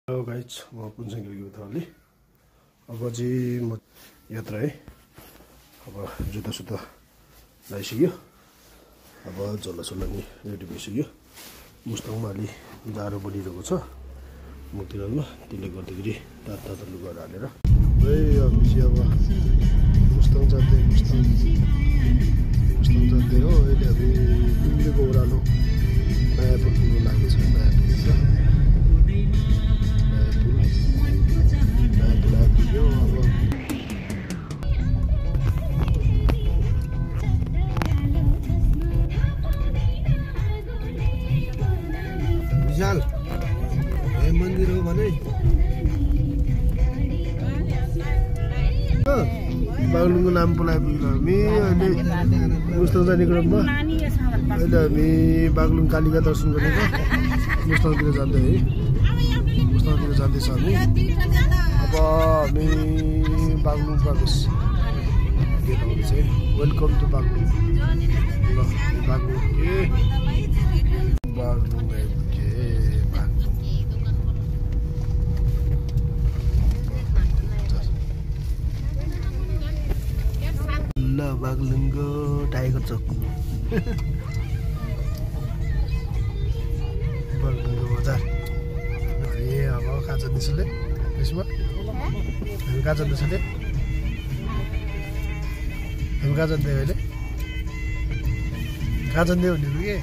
Hello guys म पुनसिंह गिरी अब चाहिँ म यात्रा है अब जुत्ता सुत्ता लगाइसक्यो अब झोला नि रेडी भइसक्यो मुस्ताङमा अलि जाडो बढिरहेको छ मुक्तिनाथमा त्यसले गर्दाखेरि तातो लुगाहरू हालेर अब मुस्ताङ जाँदै हो अहिले अब दिल्लीको ओह्रालो नयाँ पुल लागेको छ नयाँ विशाल मन्दिर हो भने बागलुङको नाम बोलाए पुग्यो हामी अहिले मुस्ताङ जाने क्रममा अहिले हामी बागलुङ कालिका दर्शन गरेको मुस्ताङतिर जाँदै है मुस्ताङतिर जाँदैछ हामी अब हामी बागलुङ प्रवेश गेट आउँदैछ है वेलकम टु बागलुङ ल बागलुङ के बागलुङ ल बागलुङको टाइगर चोक बागलुङको बजार ए अब कहाँ जाँदैछ ले त्यसमा हामी कहाँ जाँदैछ ले हामी कहाँ जाँदै अहिले कहाँ जाँदै भनेको के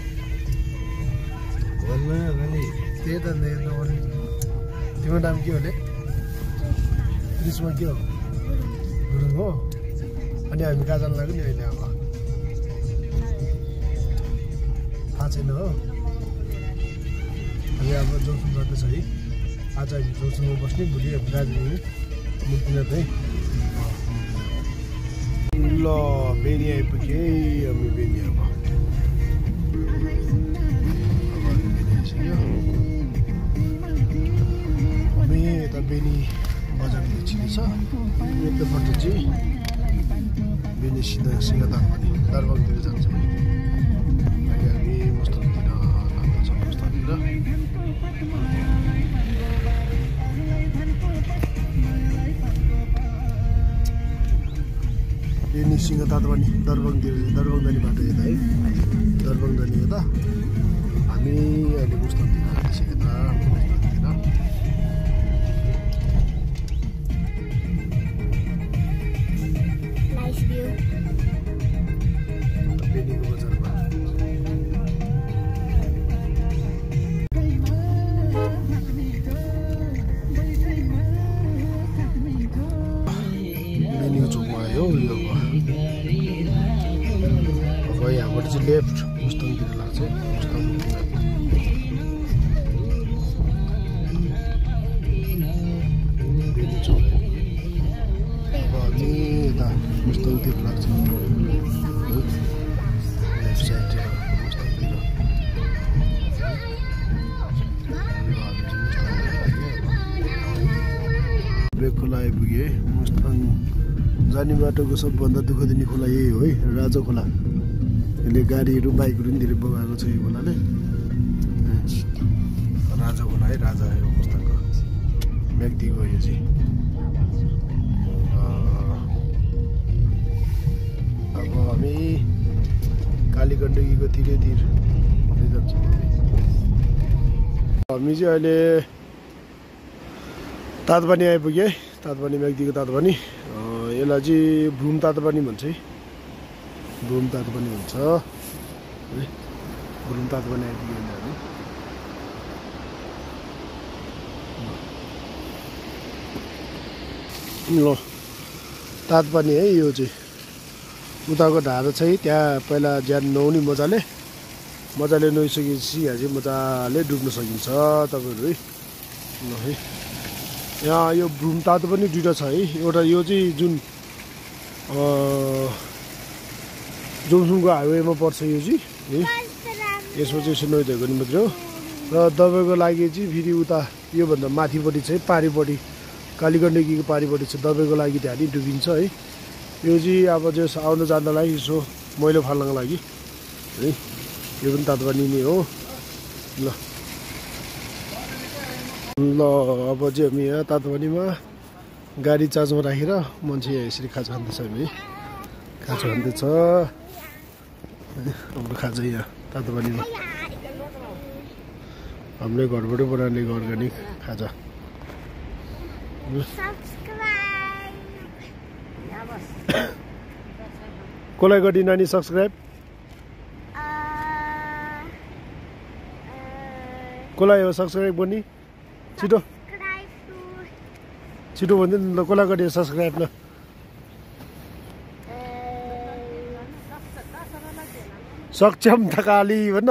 त्यही त तिम्रो नाम के हो ले त्यसमा के हो गुरुङ हो अनि हामी कहाँ जानु लाग्यो नि अहिले अब थाहा छैन हो हामी अब जोरसुङ जाँदैछ है आज हामी जोरसुङमा बस्ने भोलि हामी दार्जिलिङ मुक्तिनाथ है ल बेनी आइपुग्यो हामी बेनी अब हामी यता बेनी बजारको छिरेछ यतापट्टि चाहिँ बेनी सिंहदान पनि दरबाङतिर जान्छ अहिले हामी मुस्ताङतिर जाँदैछौँ मुस्ताङतिर बेनी सिंहदान पनि दरबाङ जाने बाटो यता है दरबाङ जाने यता हामी अहिले मुस्ताङतिर जाँदैछ यता अब यहाँबाट चाहिँ लेफ्ट मुस्ताङतिर लाग्छ मुस्ताङ बेनी चोक अब हामी यता मुस्ताङतिर लाग्छ लेफ्ट साइडतिर मुस्ताङतिर ब्रेक खोला आइपुग्यो है मुस्ताङ जाने बाटोको सबभन्दा दुःख दिने खोला यही हो है राजा खोला यसले गाडीहरू बाइकहरू पनि धेरै बगाएको छ यो खोलाले राजा खोला है राजा है मुस्ताङको व्यक्तिको यो चाहिँ अब हामी कालीगण्डकीको तिरै तिर हुँदै जान्छौँ हामी चाहिँ अहिले तातपानी आइपुग्यो है तातपानी व्यक्तिको तातपानी यसलाई चाहिँ भ्रुम तातपानी भन्छ है भ्रुम तातपानी भन्छ है भ्रुम तातपानी आइपुग्यो हामी ल तातपानी है यो चाहिँ उताको ढाडा चाहिँ त्यहाँ पहिला ज्यान नुहाउने मजाले नुहाइसकेपछि यहाँ चाहिँ मजाले डुब्न सकिन्छ तपाईँहरू है ल है यहाँ यो भ्रुम तातो पनि दुइटा छ है एउटा यो चाहिँ जुन जोरसुङको हाइवेमा पर्छ यो चाहिँ है यसमा चाहिँ यसो नुहाइदिएको नि मात्रै हो र दबाईको लागि चाहिँ फेरि उता योभन्दा माथिपट्टि चाहिँ पारिपट्टि कालीगण्डकीको पारिपट्टि चाहिँ दबाईको लागि त्यहाँ नि डुबिन्छ है यो चाहिँ अब जस आउनु जाँदालाई यसो मैलो फाल्नको लागि है यो पनि तातो पानी नै हो ल ल अब चाहिँ हामी यहाँ तातोपानीमा गाडी चार्जमा राखेर मान्छे यसरी खाजा खाँदैछ हामी खाजा खाँदैछ हाम्रो खाजा यहाँ तातोपानीमा हामीले घरबाटै बनाउने अर्ग्यानिक खाजा कसलाई गरी नानी सब्सक्राइब कसलाई हो सब्सक्राइब गर्ने छिटो छिटो भन्दै ल कसलाई गरी सब्सक्राइब ल सक्षम थकाली भन्न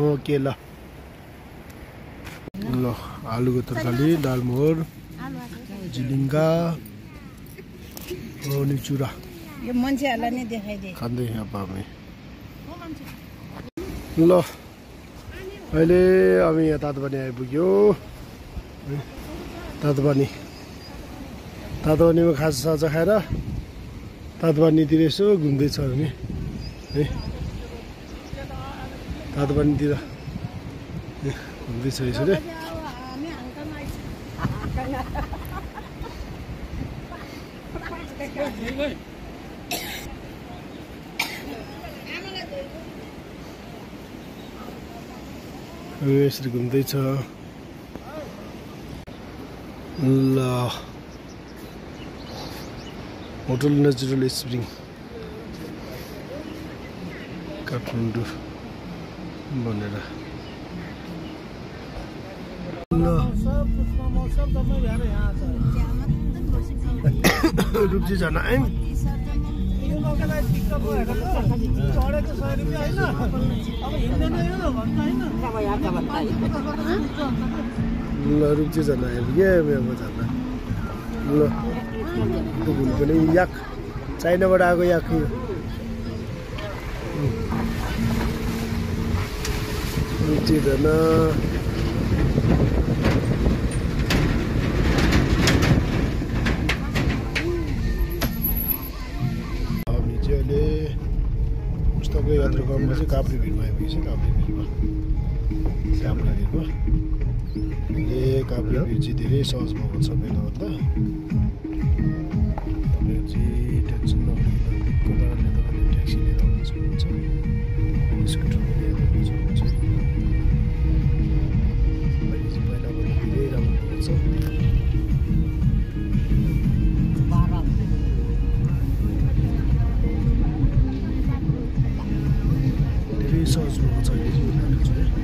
ओके ल ल आलुको तरकारी दाल मोहर झिलिङ्गा अनि चुरा यो मान्छेहरुलाई नै देखाइदिए खाँदै यहाँ पामे ल अहिले हामी यहाँ तातोपानी आइपुग्यो तातोपानीमा खाजा साजा खाएर तातोपानीतिर यसो घुम्दैछ हामी है तातोपानीतिर घुम्दैछ यसरी यसरी घुम्दैछ ल होटल नेचुरल स्प्रिङ काठमाडौँ भनेर ल रुप्ची जान आयौँ ल रुप्ची जान आइपुग्यो अब जान ल घुम्नु पनि याक चाइनाबाट आएको याक यो रुप्ची जान पुस्तकको यात्रा क्रममा चाहिँ काभ्रे भिरमा आइपुगेको छ काभ्रे भिरमा श्यामला भिरमा अहिले काभ्रे भिर चाहिँ धेरै सहज भएको छ बेलाभन्दा तपाईँहरू चाहिँ टेन्सन नलिएको कारणले तपाईँले ट्याक्सी लिएर आउनु सक्नुहुन्छ स्कुटरमा लिएर आउनु सक्नुहुन्छ अहिले चाहिँ पहिलाभन्दा धेरै राम्रो भएको छ सहज भएको छ अहिले चाहिँ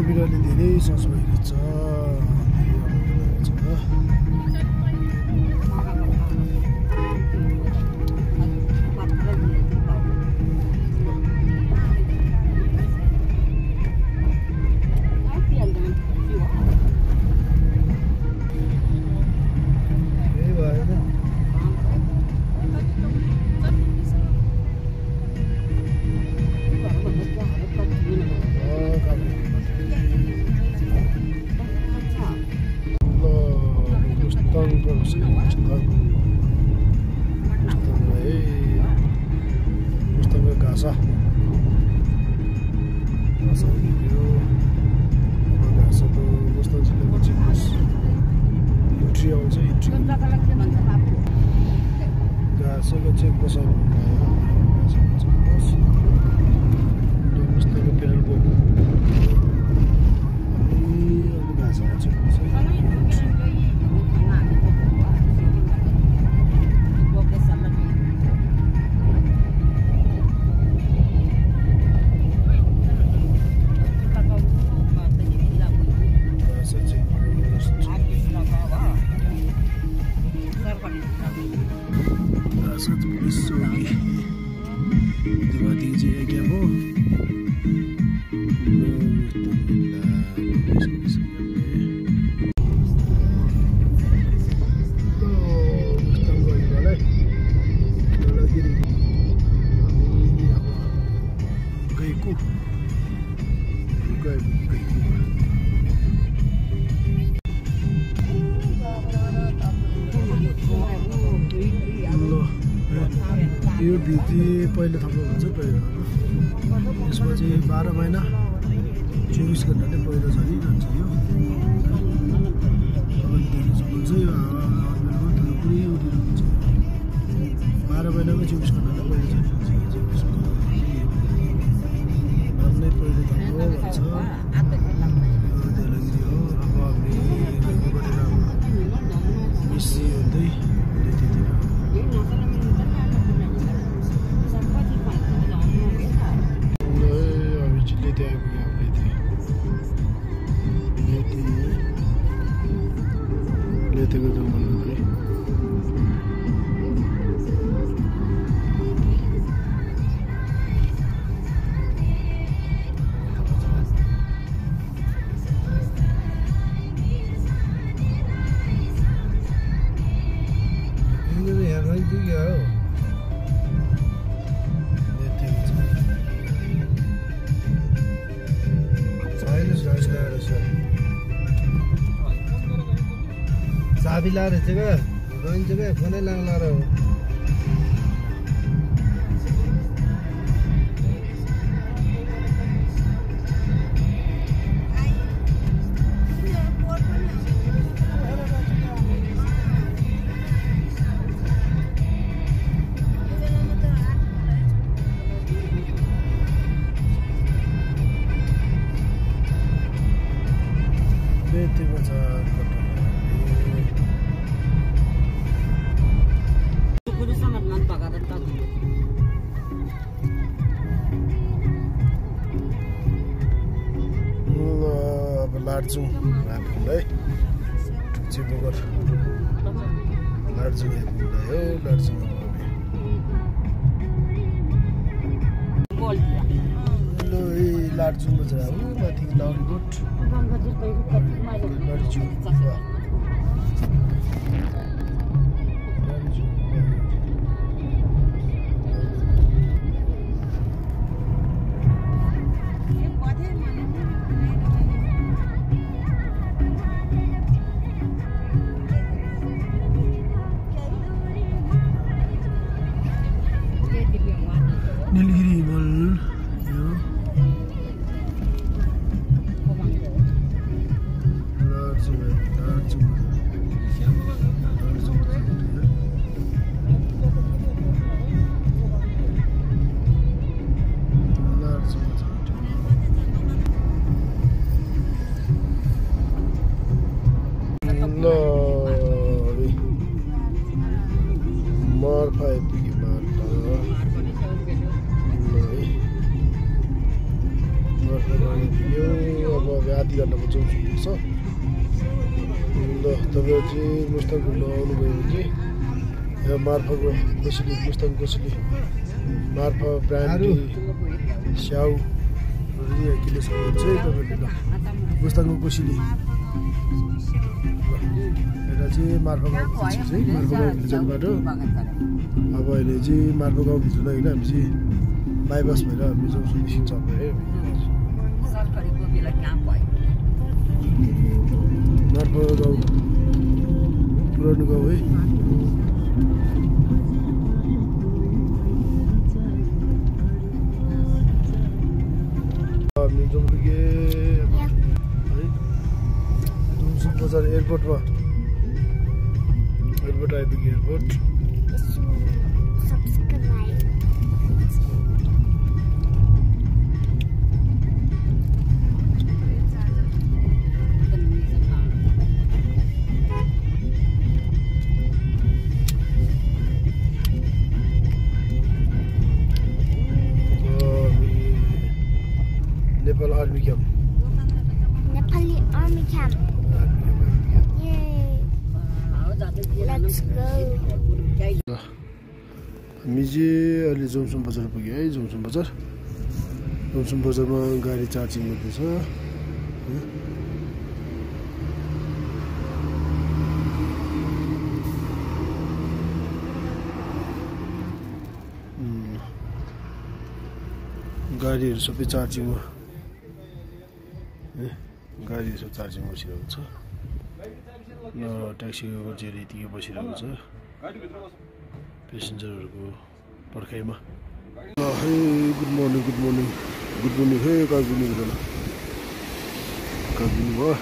बिराले धेरै सस भइरहेछ भ्यालिडिटी पहिलो थप्नु हुन्छ पहिलो त्यसपछि 12 महिना 24 घण्टा नै पहिलो झरिरहन्छ यो चाहिँ पुरै उडिरहेको छ 12 महिनामा 24 घण्टा नै पहिलो झरिरहन्छ नै पहिलो थप्नु भन्छ देउलागिरी हो अब हामी बढेर मिसी हुँदै त्यतिर लेतेको जङ्गल है चाबी लाएर चाहिँ रहन्छ क्या फोनै लाग्ला र लार्जुङ हेर्नुलाई टुक्ची बगर लार्जुङ हेर्नुलाई हो लार्जुङ लार्जुङ बजार हो माथि लाउरीकोट नीलगिरी हिमाल यो मार्फा आइपुग्यो अब आधी घन्टामा जाउँछ ल तपाईँ चाहिँ मुस्ताङ घुम्न आउनुभयो भने चाहिँ यहाँ मार्फाको कोसेली मुस्ताङ कोसेली मार्फा ब्रान्डी स्याउहरू यहाँ किन्न सक्नुहुन्छ है तपाईँले ल मुस्ताङको कोसेली यता चाहिँ मार्फा गाउँको चाहिँ मार्फा गाउँ भिजनबाट अब अहिले चाहिँ मार्फा गाउँ भिजन होइन हामी चाहिँ बाइपास भएर हामी जाउँछौँ मिसिङ छ है मार्फा गाउँ पुरानो गाउँ है हामी जम्पुगे है जुमसुङ बजार एयरपोर्टमा एयरपोर्ट आइपुग्यो airport Nepal Army Camp. Nepali Army Camp. Yay! Let's go. हामी चाहिँ अहिले जोमसोम बजार पुग्यो है जोमसोम बजारमा गाडी चार्जिङ गर्दैछ गाडीहरू सबै चार्जिङमा गाडीहरू सब चार्जिङ बसिरहेको छ ट्याक्सीको मान्छेहरू यतिकै बसिरहेको छ पेसेन्जरहरूको पर्खाइमा हे गुड मर्निङ हे कागुनी बेला कागुनी भयो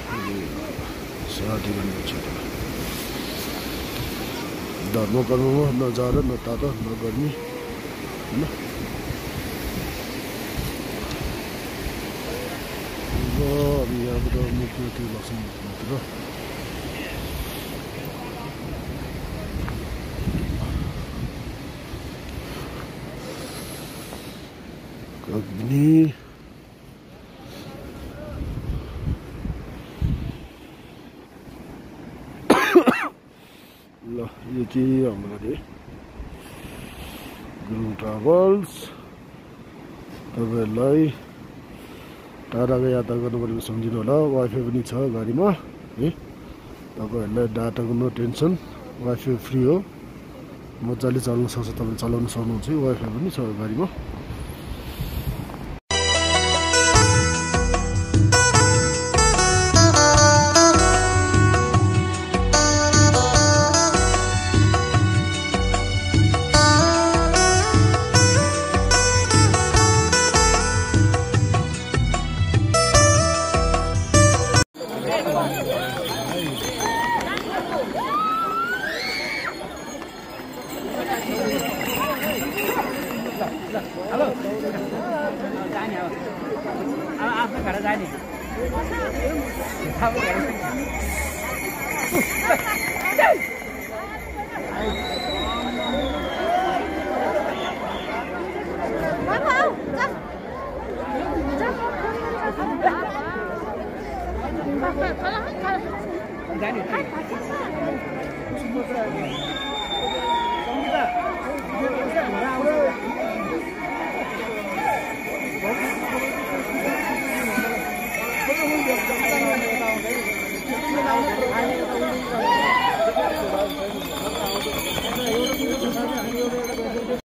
साथी गर्नुहुन्छ धर्म कर्ममा न जाडो न तातो न गर्मी होइन अब यहाँबाट मुख्य त्यो लाग्छ मात्र कागुनी ल यो चाहिँ हाम्रो अरे गुरुङ ट्राभल्स तपाईँहरूलाई टाढाको यात्रा गर्नुपर्ने सम्झिनु होला वाइफाई पनि छ गाडीमा है तपाईँहरूलाई डाटाको नो टेन्सन वाइफाई फ्री हो मजाले चल्न सक्छ तपाईँले चलाउन सक्नुहुन्छ वाइफाई पनि छ गाडीमा Hãy subscribe cho kênh Ghiền Mì Gõ để không bỏ lỡ